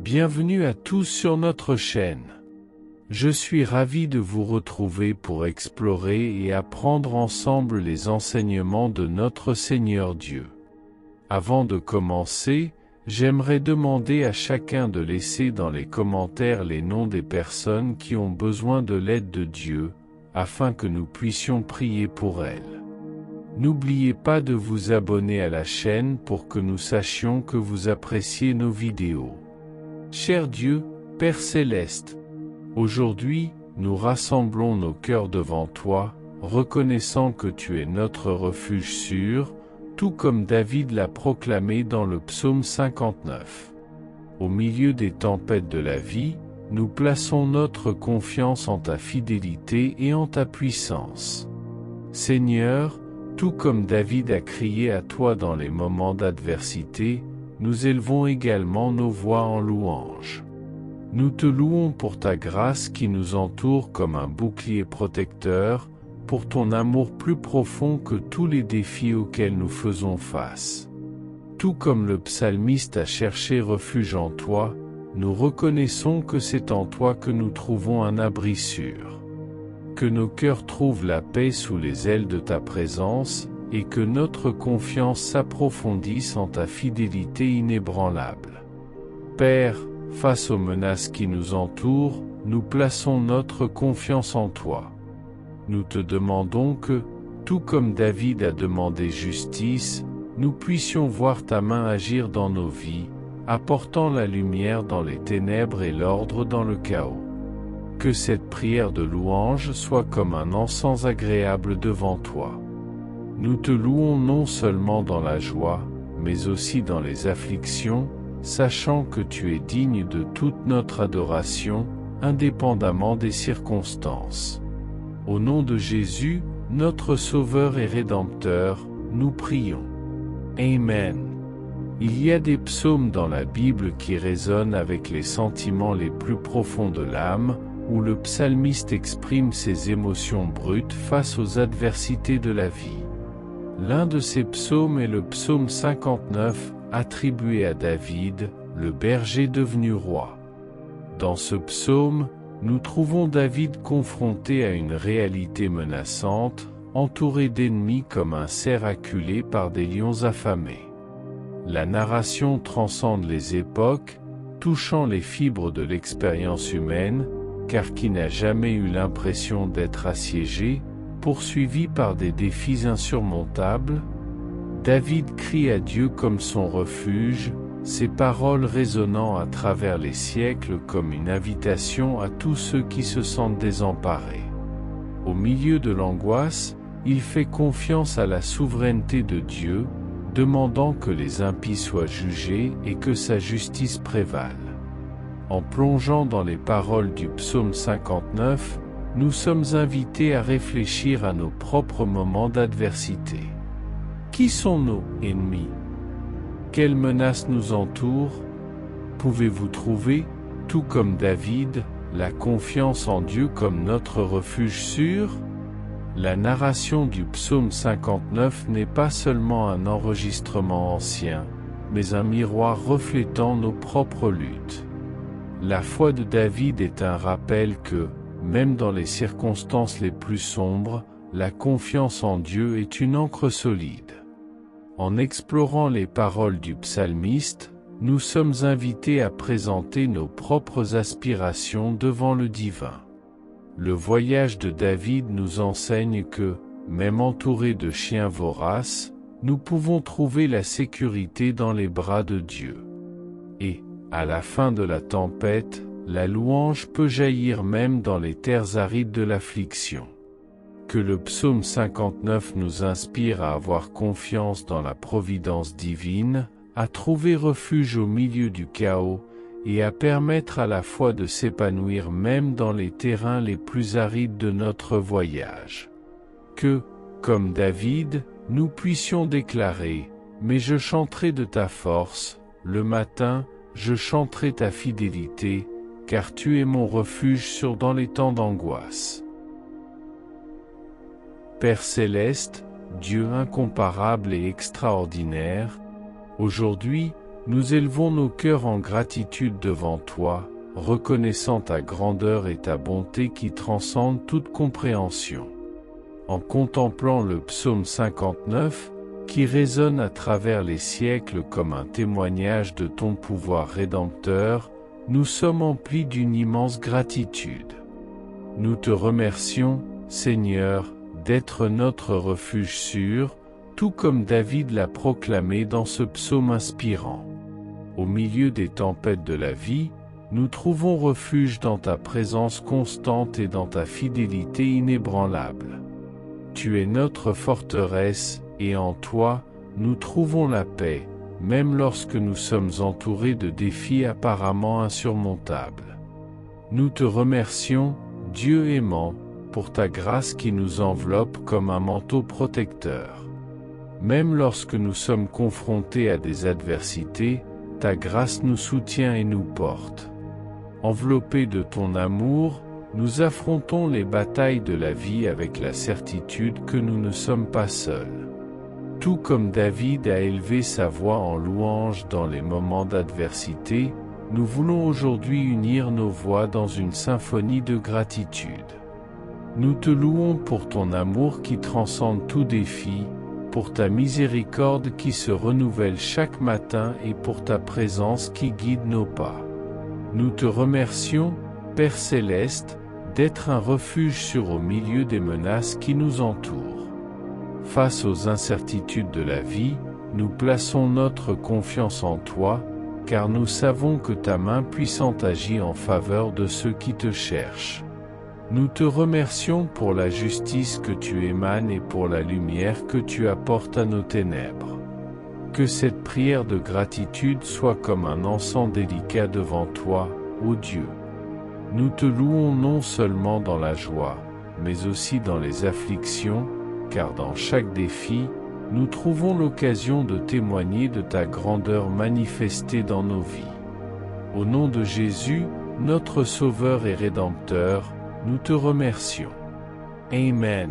Bienvenue à tous sur notre chaîne. Je suis ravi de vous retrouver pour explorer et apprendre ensemble les enseignements de notre Seigneur Dieu. Avant de commencer, j'aimerais demander à chacun de laisser dans les commentaires les noms des personnes qui ont besoin de l'aide de Dieu, afin que nous puissions prier pour elles. N'oubliez pas de vous abonner à la chaîne pour que nous sachions que vous appréciez nos vidéos. Cher Dieu, Père Céleste, aujourd'hui, nous rassemblons nos cœurs devant toi, reconnaissant que tu es notre refuge sûr, tout comme David l'a proclamé dans le psaume 59. Au milieu des tempêtes de la vie, nous plaçons notre confiance en ta fidélité et en ta puissance. Seigneur, tout comme David a crié à toi dans les moments d'adversité, nous élevons également nos voix en louange. Nous te louons pour ta grâce qui nous entoure comme un bouclier protecteur, pour ton amour plus profond que tous les défis auxquels nous faisons face. Tout comme le psalmiste a cherché refuge en toi, nous reconnaissons que c'est en toi que nous trouvons un abri sûr. Que nos cœurs trouvent la paix sous les ailes de ta présence, et que notre confiance s'approfondisse en ta fidélité inébranlable. Père, face aux menaces qui nous entourent, nous plaçons notre confiance en toi. Nous te demandons que, tout comme David a demandé justice, nous puissions voir ta main agir dans nos vies, apportant la lumière dans les ténèbres et l'ordre dans le chaos. Que cette prière de louange soit comme un encens agréable devant toi. Nous te louons non seulement dans la joie, mais aussi dans les afflictions, sachant que tu es digne de toute notre adoration, indépendamment des circonstances. Au nom de Jésus, notre Sauveur et Rédempteur, nous prions. Amen. Il y a des psaumes dans la Bible qui résonnent avec les sentiments les plus profonds de l'âme, où le psalmiste exprime ses émotions brutes face aux adversités de la vie. L'un de ces psaumes est le psaume 59, attribué à David, le berger devenu roi. Dans ce psaume, nous trouvons David confronté à une réalité menaçante, entouré d'ennemis comme un cerf acculé par des lions affamés. La narration transcende les époques, touchant les fibres de l'expérience humaine, car qui n'a jamais eu l'impression d'être assiégé, poursuivi par des défis insurmontables? David crie à Dieu comme son refuge, ses paroles résonnant à travers les siècles comme une invitation à tous ceux qui se sentent désemparés. Au milieu de l'angoisse, il fait confiance à la souveraineté de Dieu, demandant que les impies soient jugés et que sa justice prévale. En plongeant dans les paroles du psaume 59, nous sommes invités à réfléchir à nos propres moments d'adversité. Qui sont nos ennemis? Quelles menaces nous entourent? Pouvez-vous trouver, tout comme David, la confiance en Dieu comme notre refuge sûr? La narration du psaume 59 n'est pas seulement un enregistrement ancien, mais un miroir reflétant nos propres luttes. La foi de David est un rappel que, même dans les circonstances les plus sombres, la confiance en Dieu est une ancre solide. En explorant les paroles du psalmiste, nous sommes invités à présenter nos propres aspirations devant le divin. Le voyage de David nous enseigne que, même entourés de chiens voraces, nous pouvons trouver la sécurité dans les bras de Dieu. Et, à la fin de la tempête, la louange peut jaillir même dans les terres arides de l'affliction. Que le psaume 59 nous inspire à avoir confiance dans la providence divine, à trouver refuge au milieu du chaos, et à permettre à la foi de s'épanouir même dans les terrains les plus arides de notre voyage. Que, comme David, nous puissions déclarer « Mais je chanterai de ta force, le matin, je chanterai ta fidélité, car tu es mon refuge sûr dans les temps d'angoisse. » Père Céleste, Dieu incomparable et extraordinaire, aujourd'hui, Nous élevons nos cœurs en gratitude devant toi, reconnaissant ta grandeur et ta bonté qui transcendent toute compréhension. En contemplant le psaume 59, qui résonne à travers les siècles comme un témoignage de ton pouvoir rédempteur, nous sommes emplis d'une immense gratitude. Nous te remercions, Seigneur, d'être notre refuge sûr, tout comme David l'a proclamé dans ce psaume inspirant. Au milieu des tempêtes de la vie, nous trouvons refuge dans ta présence constante et dans ta fidélité inébranlable. Tu es notre forteresse, et en toi, nous trouvons la paix, même lorsque nous sommes entourés de défis apparemment insurmontables. Nous te remercions, Dieu aimant, pour ta grâce qui nous enveloppe comme un manteau protecteur. Même lorsque nous sommes confrontés à des adversités, ta grâce nous soutient et nous porte. Enveloppés de ton amour, nous affrontons les batailles de la vie avec la certitude que nous ne sommes pas seuls. Tout comme David a élevé sa voix en louange dans les moments d'adversité, nous voulons aujourd'hui unir nos voix dans une symphonie de gratitude. Nous te louons pour ton amour qui transcende tout défi, pour ta miséricorde qui se renouvelle chaque matin et pour ta présence qui guide nos pas. Nous te remercions, Père céleste, d'être un refuge sûr au milieu des menaces qui nous entourent. Face aux incertitudes de la vie, nous plaçons notre confiance en toi, car nous savons que ta main puissante agit en faveur de ceux qui te cherchent. Nous te remercions pour la justice que tu émanes et pour la lumière que tu apportes à nos ténèbres. Que cette prière de gratitude soit comme un encens délicat devant toi, ô Dieu. Nous te louons non seulement dans la joie, mais aussi dans les afflictions, car dans chaque défi, nous trouvons l'occasion de témoigner de ta grandeur manifestée dans nos vies. Au nom de Jésus, notre Sauveur et Rédempteur, nous te remercions. Amen.